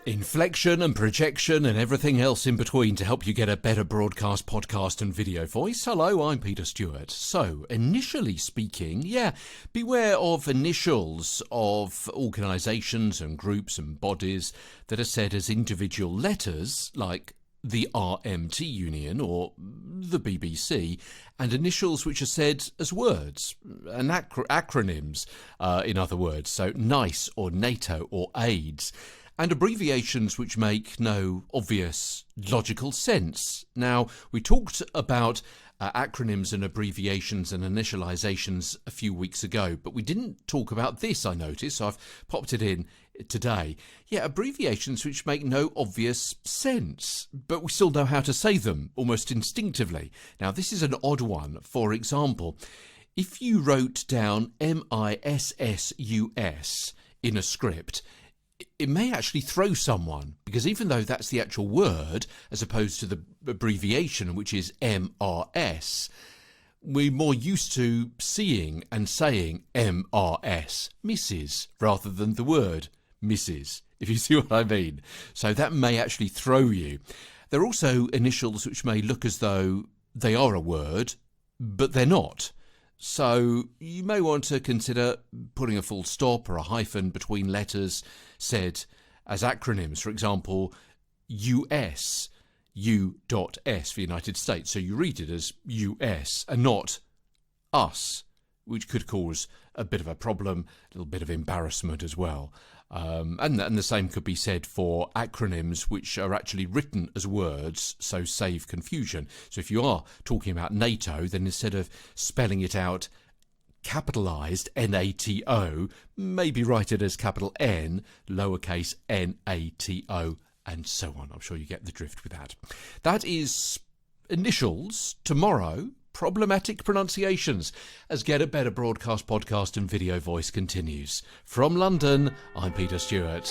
Inflection and projection and everything else in between to help you get a better broadcast, podcast and video voice. Hello, I'm Peter Stewart. So, initially speaking, beware of initials of organisations and groups and bodies that are said as individual letters, like the RMT Union or the BBC, and initials which are said as words, and acronyms, in other words, so NICE or NATO or AIDS, and abbreviations which make no obvious logical sense. Now, we talked about acronyms and abbreviations and initializations a few weeks ago, but we didn't talk about this, I noticed, so I've popped it in today. Abbreviations which make no obvious sense, but we still know how to say them, almost instinctively. Now, this is an odd one. For example, if you wrote down MISSUS in a script, it may actually throw someone, because even though that's the actual word, as opposed to the abbreviation, which is MRS, we're more used to seeing and saying MRS, Mrs., rather than the word Mrs., if you see what I mean. So that may actually throw you. There are also initials which may look as though they are a word, but they're not. So you may want to consider putting a full stop or a hyphen between letters said as acronyms. For example, US, U.S for United States. So you read it as US and not us, which could cause a bit of a problem, a little bit of embarrassment as well. And the same could be said for acronyms which are actually written as words, so save confusion. So if you are talking about NATO, then instead of spelling it out capitalised NATO, maybe write it as capital N, lowercase NATO, and so on. I'm sure you get the drift with that. That is initials. Tomorrow, problematic pronunciations, as Get a Better broadcast, podcast and video voice continues. From London, I'm Peter Stewart.